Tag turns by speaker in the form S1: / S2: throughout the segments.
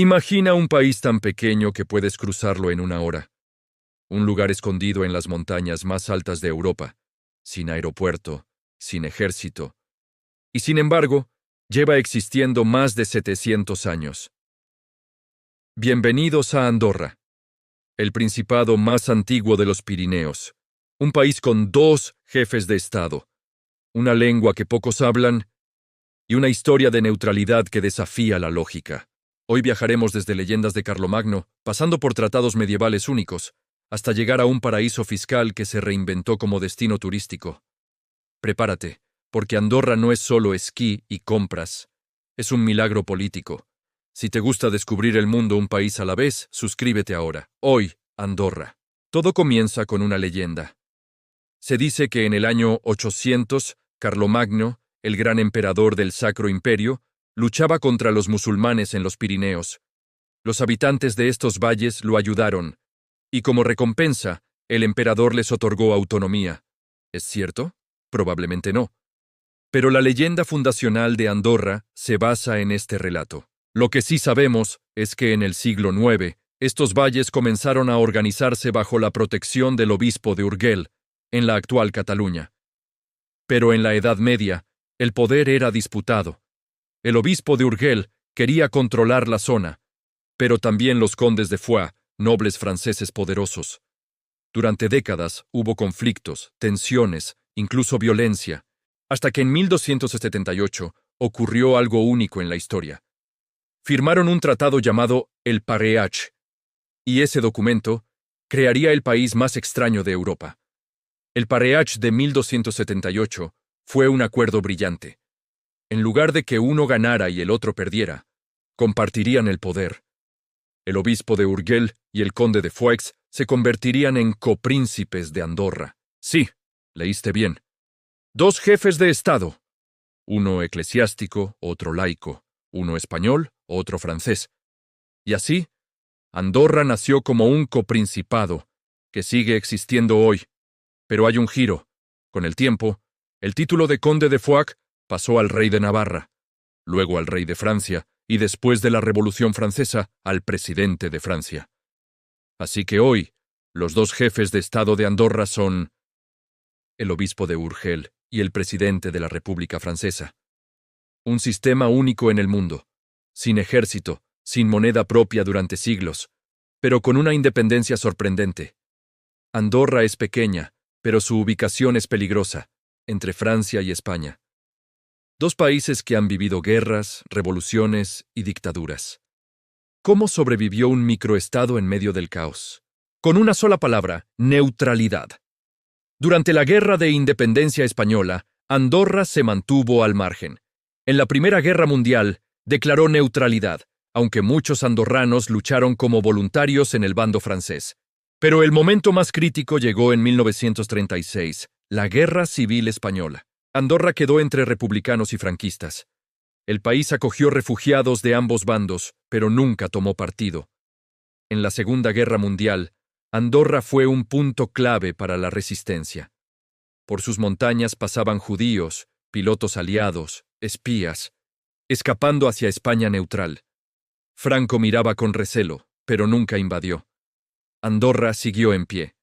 S1: Imagina un país tan pequeño que puedes cruzarlo en una hora. Un lugar escondido en las montañas más altas de Europa, sin aeropuerto, sin ejército. Y sin embargo, lleva existiendo más de 700 años. Bienvenidos a Andorra, el principado más antiguo de los Pirineos. Un país con 2 jefes de Estado, una lengua que pocos hablan y una historia de neutralidad que desafía la lógica. Hoy viajaremos desde leyendas de Carlomagno, pasando por tratados medievales únicos, hasta llegar a un paraíso fiscal que se reinventó como destino turístico. Prepárate, porque Andorra no es solo esquí y compras, es un milagro político. Si te gusta descubrir el mundo un país a la vez, suscríbete ahora. Hoy, Andorra. Todo comienza con una leyenda. Se dice que en el año 800, Carlomagno, el gran emperador del Sacro Imperio, luchaba contra los musulmanes en los Pirineos. Los habitantes de estos valles lo ayudaron, y como recompensa, el emperador les otorgó autonomía. ¿Es cierto? Probablemente no. Pero la leyenda fundacional de Andorra se basa en este relato. Lo que sí sabemos es que en el siglo IX, estos valles comenzaron a organizarse bajo la protección del obispo de Urgell, en la actual Cataluña. Pero en la Edad Media, el poder era disputado. El obispo de Urgell quería controlar la zona, pero también los condes de Foix, nobles franceses poderosos. Durante décadas hubo conflictos, tensiones, incluso violencia, hasta que en 1278 ocurrió algo único en la historia. Firmaron un tratado llamado el Pareach, y ese documento crearía el país más extraño de Europa. El Pareach de 1278 fue un acuerdo brillante. En lugar de que uno ganara y el otro perdiera, compartirían el poder. El obispo de Urgell y el conde de Foix se convertirían en copríncipes de Andorra. Sí, leíste bien. 2 jefes de Estado. Uno eclesiástico, otro laico. Uno español, otro francés. Y así, Andorra nació como un coprincipado, que sigue existiendo hoy. Pero hay un giro. Con el tiempo, el título de conde de Foix pasó al rey de Navarra, luego al rey de Francia, y después de la Revolución Francesa, al presidente de Francia. Así que hoy, los 2 jefes de Estado de Andorra son el obispo de Urgell y el presidente de la República Francesa. Un sistema único en el mundo, sin ejército, sin moneda propia durante siglos, pero con una independencia sorprendente. Andorra es pequeña, pero su ubicación es peligrosa, entre Francia y España. 2 países que han vivido guerras, revoluciones y dictaduras. ¿Cómo sobrevivió un microestado en medio del caos? Con una sola palabra: neutralidad. Durante la Guerra de Independencia Española, Andorra se mantuvo al margen. En la Primera Guerra Mundial, declaró neutralidad, aunque muchos andorranos lucharon como voluntarios en el bando francés. Pero el momento más crítico llegó en 1936, la Guerra Civil Española. Andorra quedó entre republicanos y franquistas. El país acogió refugiados de ambos bandos, pero nunca tomó partido. En la Segunda Guerra Mundial, Andorra fue un punto clave para la resistencia. Por sus montañas pasaban judíos, pilotos aliados, espías, escapando hacia España neutral. Franco miraba con recelo, pero nunca invadió. Andorra siguió en pie.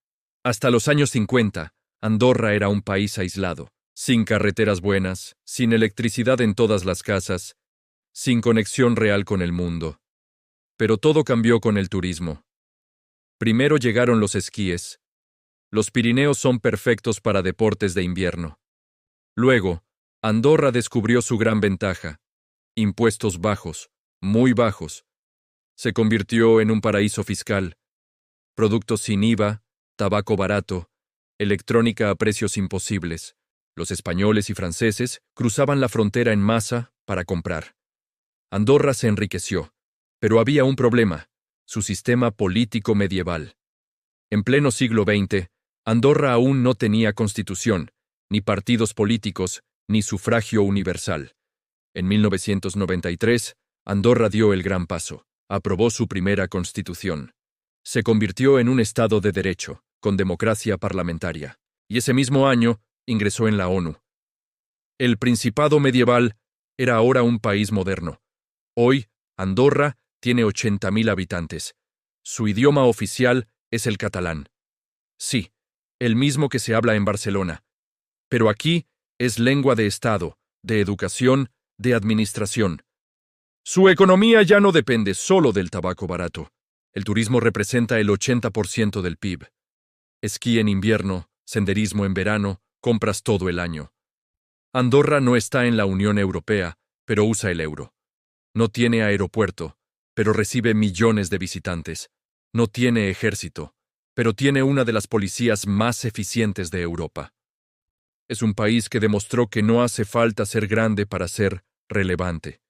S1: Hasta los años 50, Andorra era un país aislado, sin carreteras buenas, sin electricidad en todas las casas, sin conexión real con el mundo. Pero todo cambió con el turismo. Primero llegaron los esquíes. Los Pirineos son perfectos para deportes de invierno. Luego, Andorra descubrió su gran ventaja: impuestos bajos, muy bajos. Se convirtió en un paraíso fiscal. Productos sin IVA, tabaco barato, electrónica a precios imposibles. Los españoles y franceses cruzaban la frontera en masa para comprar. Andorra se enriqueció, pero había un problema: su sistema político medieval. En pleno siglo XX, Andorra aún no tenía constitución, ni partidos políticos, ni sufragio universal. En 1993, Andorra dio el gran paso. Aprobó su primera constitución. Se convirtió en un Estado de derecho, con democracia parlamentaria, y ese mismo año ingresó en la ONU. El Principado medieval era ahora un país moderno. Hoy, Andorra Tiene 80.000 habitantes. Su idioma oficial es el catalán. Sí, el mismo que se habla en Barcelona. Pero aquí es lengua de Estado, de educación, de administración. Su economía ya no depende solo del tabaco barato. El turismo representa el 80% del PIB. Esquí en invierno, senderismo en verano, compras todo el año. Andorra no está en la Unión Europea, pero usa el euro. No tiene aeropuerto, pero recibe millones de visitantes. No tiene ejército, pero tiene una de las policías más eficientes de Europa. Es un país que demostró que no hace falta ser grande para ser relevante,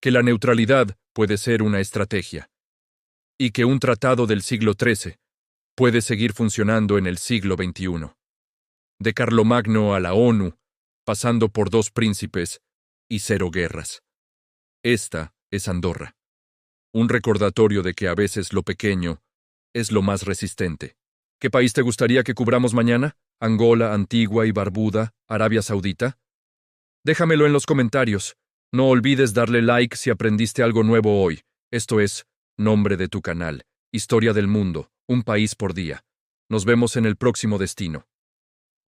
S1: que la neutralidad puede ser una estrategia, y que un tratado del siglo XIII puede seguir funcionando en el siglo XXI. De Carlomagno a la ONU, pasando por 2 príncipes y 0 guerras. Esta es Andorra. Un recordatorio de que a veces lo pequeño es lo más resistente. ¿Qué país te gustaría que cubramos mañana? ¿Angola, Antigua y Barbuda, Arabia Saudita? Déjamelo en los comentarios. No olvides darle like si aprendiste algo nuevo hoy. Esto es Nombre de tu canal, Historia del Mundo, un país por día. Nos vemos en el próximo destino.